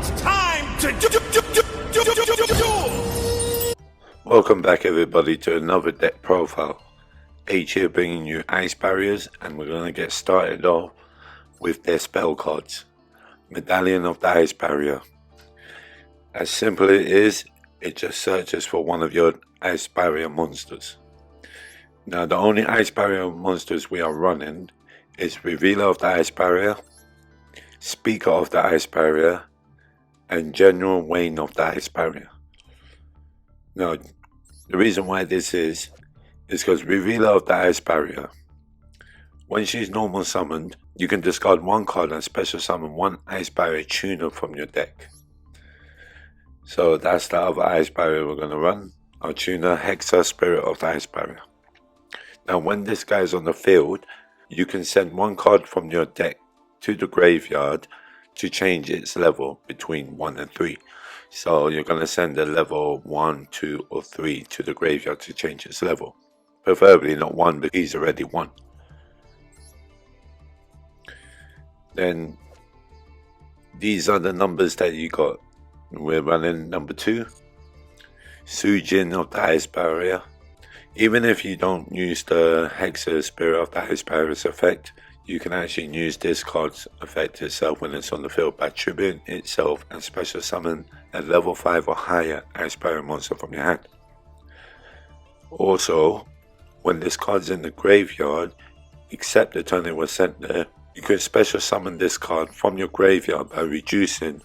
It's time to duel! Welcome back everybody to another deck profile. H here bringing you ice barriers, and we're going to get started off with their spell cards. Medallion of the Ice Barrier. As simple as it is, it just searches for one of your ice barrier monsters. Now the only ice barrier monsters we are running is Revealer of the Ice Barrier, Speaker of the Ice Barrier, and General Wayne of the Ice Barrier. Now the reason why this is because Revealer of the Ice Barrier, when she's normal summoned, you can discard one card and special summon one Ice Barrier tuner from your deck. So that's the other Ice Barrier we're going to run, our tuner Hexa, Spirit of the Ice Barrier. Now when this guy is on the field, you can send one card from your deck to the graveyard to change its level between 1 and 3. So you're going to send a level 1, 2 or 3 to the graveyard to change its level. Preferably not 1 because he's already 1. Then these are the numbers that you got. We're running number 2, Zuijin of the Ice Barrier. Even if you don't use the Hexa Spirit of the Ice Barrier's effect, you can actually use this card's effect itself when it's on the field by tributing itself and special summon a level 5 or higher Ice Barrier monster from your hand. Also, when this card's in the graveyard, except the turn it was sent there, you can special summon this card from your graveyard by reducing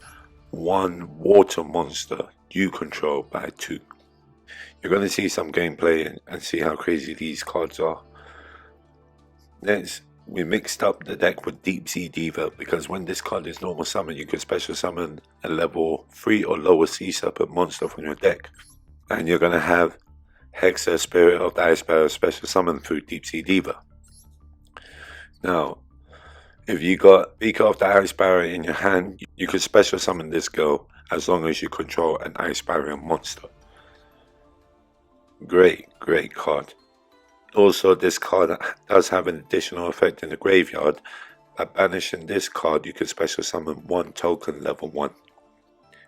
one water monster you control by 2. You're going to see some gameplay and see how crazy these cards are. Next, we mixed up the deck with Deep Sea Diva, because when this card is normal summon, you can special summon a level 3 or lower sea serpent monster from your deck. And you're going to have Hexa, Spirit of the Ice Barrier special summon through Deep Sea Diva. Now, if you got Speaker of the Ice Barrier in your hand, you can special summon this girl as long as you control an Ice Barrier monster. Great card. Also, this card does have an additional effect in the graveyard. By banishing this card, you can special summon one token level 1.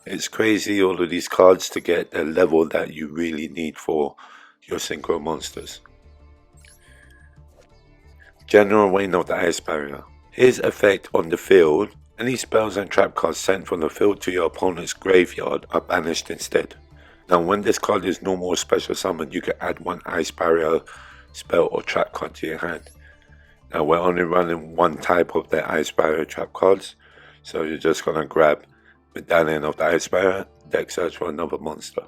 It's crazy, all of these cards, to get the level that you really need for your synchro monsters. General Wayne of the Ice Barrier. His effect on the field, any spells and trap cards sent from the field to your opponent's graveyard are banished instead. Now when this card is normal or special summon, you can add one Ice Barrier spell or trap card to your hand. Now we're only running one type of the Ice Barrier trap cards, so you're just going to grab Medallion of the Ice Barrier, deck search for another monster.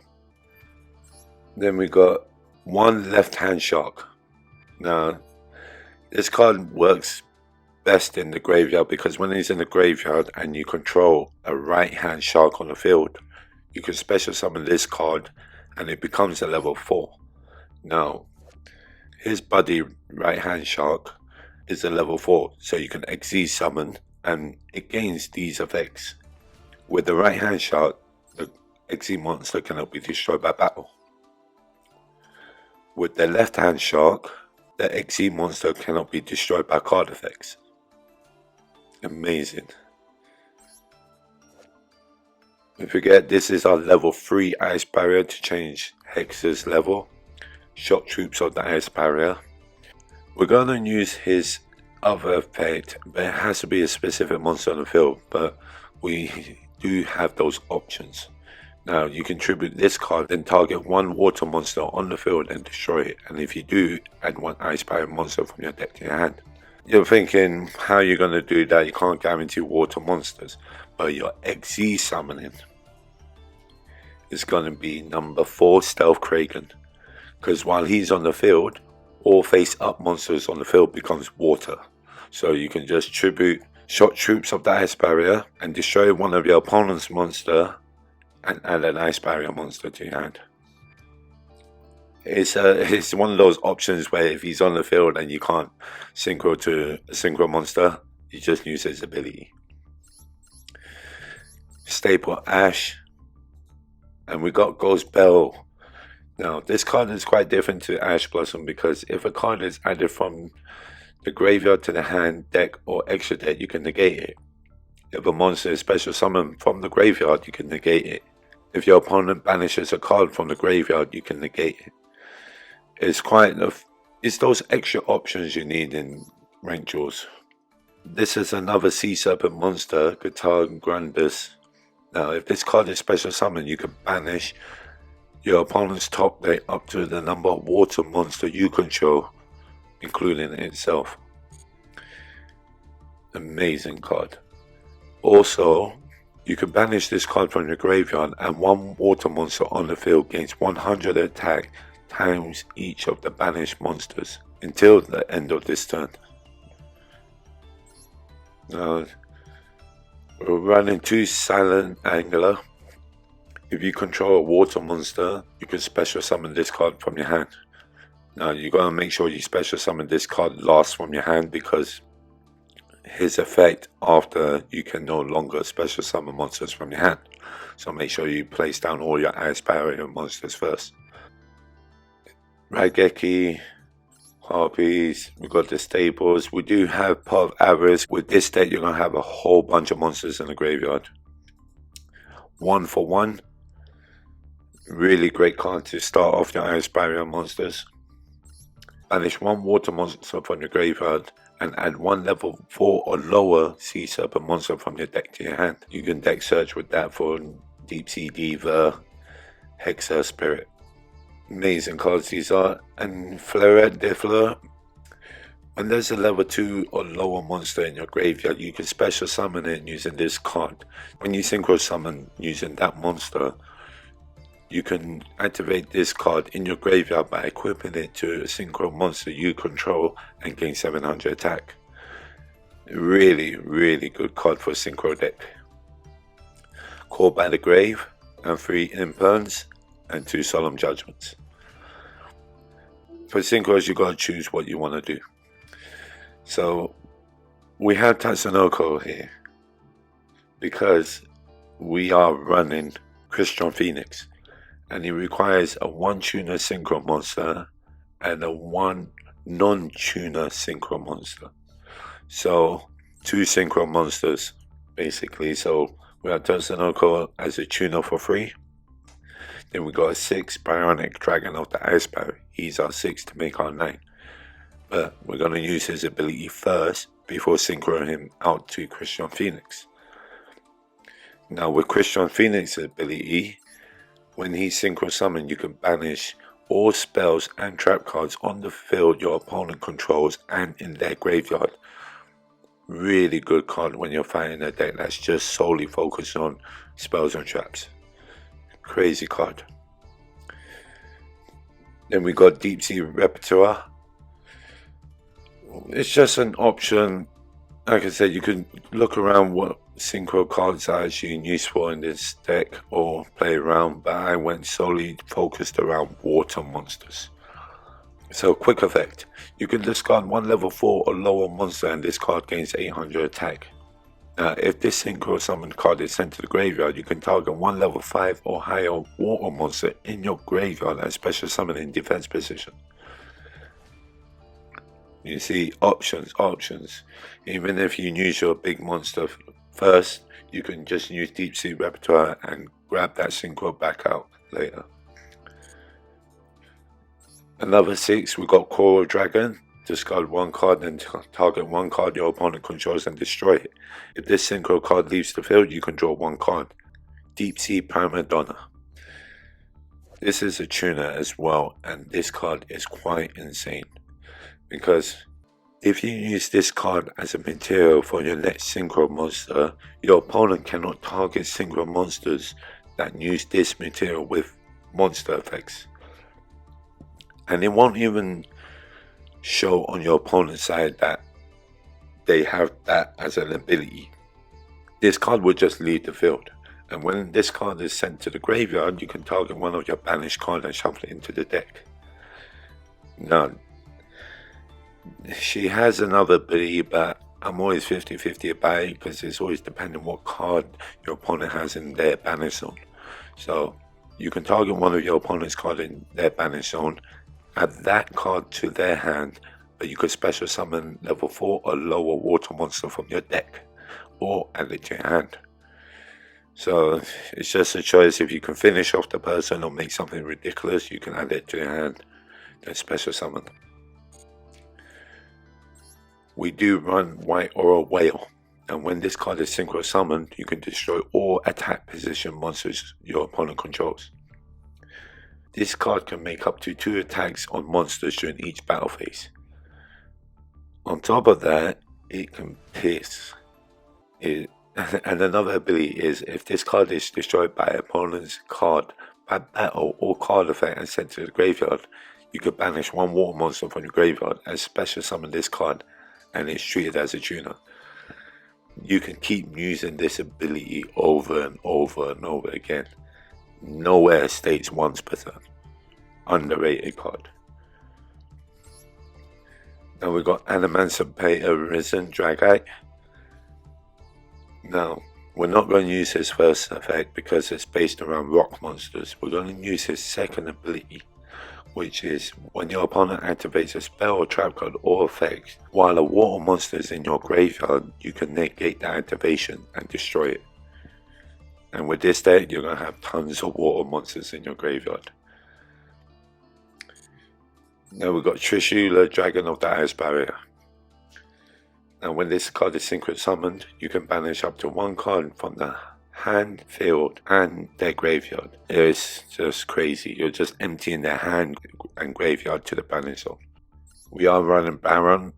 Then we got one Left Hand Shark. Now this card works best in the graveyard because when he's in the graveyard and you control a right hand shark on the field, you can special summon this card and it becomes a level 4. Now his buddy right hand shark is a level 4, so you can XZ summon and it gains these effects. With the right hand shark, the XZ monster cannot be destroyed by battle. With the left hand shark, the XZ monster cannot be destroyed by card effects. Amazing. Don't forget, this is our level 3 Ice Barrier to change Hexa's level. Shock Troops of the Ice Barrier. We're going to use his other effect, but it has to be a specific monster on the field, but we do have those options. Now you can tribute this card, then target one water monster on the field and destroy it, and if you do, add one Ice Barrier monster from your deck to your hand. You're thinking, how are you going to do that? You can't guarantee water monsters, but your XZ summoning is going to be number 4 Stealth Kraken, because while he's on the field, all face up monsters on the field becomes water. So you can just tribute Shock Troops of the Ice Barrier and destroy one of your opponent's monster and add an Ice Barrier monster to your hand. It's one of those options where if he's on the field and you can't synchro to a synchro monster, you just use his ability. Staple Ash, and we got Ghost Belle. Now this card is quite different to Ash Blossom because if a card is added from the graveyard to the hand, deck or extra deck, you can negate it. If a monster is special summoned from the graveyard, you can negate it. If your opponent banishes a card from the graveyard, you can negate it. It's those extra options you need in ranked duels. This is another Sea Serpent monster, Gurnards. Now, if this card is special summoned, you can banish your opponent's top deck up to the number of water monster you control, including itself. Amazing card. Also, you can banish this card from your graveyard, and one water monster on the field gains 100 attack times each of the banished monsters until the end of this turn. Now, we're running 2 Silent Angler. If you control a water monster, you can special summon this card from your hand. Now, you gotta make sure you special summon this card last from your hand, because his effect after you can no longer special summon monsters from your hand. So make sure you place down all your ice barrier monsters first. Raigeki, Harpies, we've got the staples. We do have Pot of Avarice. With this deck, you're going to have a whole bunch of monsters in the graveyard. 1 for 1. Really great card to start off your ice barrier monsters. Banish 1 water monster from your graveyard and add 1 level 4 or lower Sea Serpent monster from your deck to your hand. You can deck search with that for Deep Sea Diva, Hexa Spirit. Amazing cards these are. And Fleuret de Fleur. When there's a level 2 or lower monster in your graveyard, you can special summon it using this card. When you synchro summon using that monster, you can activate this card in your graveyard by equipping it to a synchro monster you control and gain 700 attack. Really, really good card for a synchro deck. Call by the Grave and 3 Imperns and 2 Solemn Judgments. For synchros, you gotta choose what you want to do. So we have Tatsunoko here because we are running Christian Phoenix, and he requires a 1 tuner synchro monster and a 1 non-tuner synchro monster. So 2 synchro monsters basically. So we have Tatsunoko as a tuner for free. Then we got a 6 Brionac Dragon of the Ice Barrier. He's our 6 to make our 9. But we're going to use his ability first before synchroing him out to Christian Phoenix. Now with Christian Phoenix's ability, when he's synchro summoned, you can banish all spells and trap cards on the field your opponent controls and in their graveyard. Really good card when you're fighting a deck that's just solely focused on spells and traps. Crazy card. Then we got Deep Sea Repetiteur. It's just an option. Like I said, you can look around what synchro cards are actually useful in this deck or play around, but I went solely focused around water monsters. So quick effect. You can discard 1 level 4 or lower monster and this card gains 800 attack. Now, if this synchro summoned card is sent to the graveyard, you can target 1 level 5 or higher water monster in your graveyard and special summon in defense position. You see, options. Even if you use your big monster first, you can just use Deep Sea Repetiteur and grab that synchro back out later. Another 6, we got Coral Dragon. Discard 1 card and target 1 card your opponent controls and destroy it. If this synchro card leaves the field, you can draw 1 card. Deep Sea Prima Donna. This is a tuner as well, and this card is quite insane. Because if you use this card as a material for your next synchro monster, your opponent cannot target synchro monsters that use this material with monster effects. And it won't even show on your opponent's side that they have that as an ability. This card will just leave the field. And when this card is sent to the graveyard, you can target one of your banished cards and shuffle it into the deck. Now, she has another ability, but I'm always 50-50 about it because it's always depending what card your opponent has in their banish zone. So you can target one of your opponent's cards in their banish zone, add that card to their hand, but you could special summon level 4 or lower water monster from your deck. or add it to your hand. So it's just a choice. If you can finish off the person or make something ridiculous, you can add it to your hand, then special summon. We do run White Aura Whale, and when this card is synchro summoned, you can destroy all attack position monsters your opponent controls. This card can make up to 2 attacks on monsters during each battle phase. On top of that, it can pierce. And another ability is, if this card is destroyed by opponent's card by battle or card effect and sent to the graveyard, you can banish 1 water monster from your graveyard and special summon this card, and it's treated as a tuner. You can keep using this ability over and over and over again. Nowhere states once per turn. Underrated card. Now we've got Adamancipator Risen Dragite. Now, we're not going to use his first effect because it's based around rock monsters. We're going to use his second ability, which is when your opponent activates a spell or trap card or effect while a water monster is in your graveyard, you can negate the activation and destroy it. And with this deck, you're going to have tons of water monsters in your graveyard. Now we've got Trishula, Dragon of the Ice Barrier. Now when this card is synchro summoned, you can banish up to 1 card from the hand, field, and their graveyard. It's just crazy. You're just emptying their hand and graveyard to the banish zone. We are running Baron.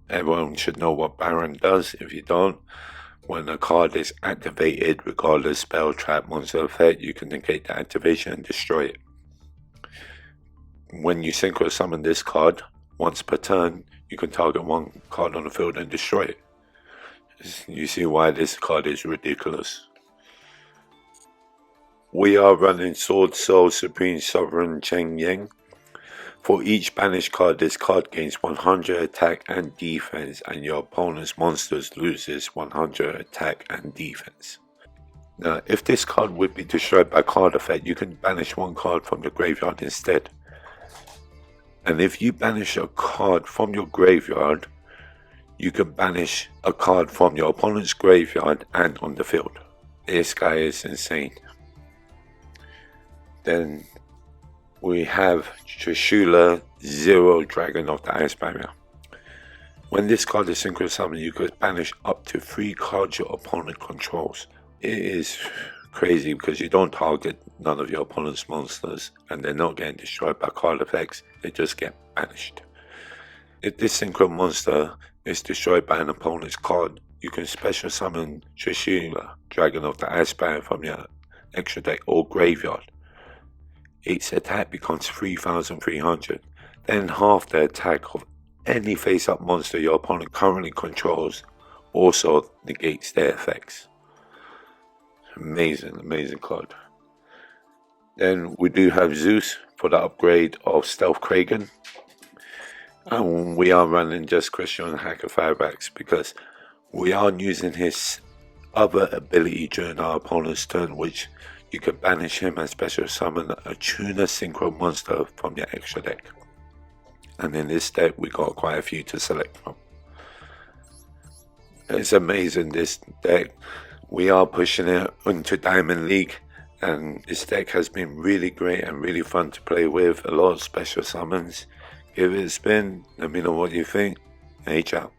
Everyone should know what Baron does. If you don't, when a card is activated, regardless spell, trap, monster effect, you can negate the activation and destroy it. When you synchro summon this card, once per turn, you can target 1 card on the field and destroy it. You see why this card is ridiculous. We are running Sword Soul Supreme Sovereign Cheng Yang. For each banished card, this card gains 100 attack and defense, and your opponent's monsters loses 100 attack and defense. Now, if this card would be destroyed by card effect, you can banish 1 card from the graveyard instead. And if you banish a card from your graveyard, you can banish a card from your opponent's graveyard and on the field. This guy is insane. Then we have Trishula, Zero, Dragon of the Ice Barrier. When this card is synchro summoned, you can banish up to 3 cards your opponent controls. It is crazy because you don't target none of your opponent's monsters and they're not getting destroyed by card effects, they just get banished. If this synchro monster is destroyed by an opponent's card, you can special summon Trishula, Dragon of the Ice Barrier from your extra deck or graveyard. Its attack becomes 3,300, then half the attack of any face-up monster your opponent currently controls also negates their effects. Amazing card. Then we do have Zeus for the upgrade of Stealth Kraken. And we are running just Christian Hacker Firebacks because we are using his other ability during our opponent's turn, which you can banish him and special summon a tuner synchro monster from your extra deck. And in this deck we got quite a few to select from. It's amazing, this deck. We are pushing it into Diamond League, and this deck has been really great and really fun to play with. A lot of special summons. Give it a spin, let me know what you think. H out.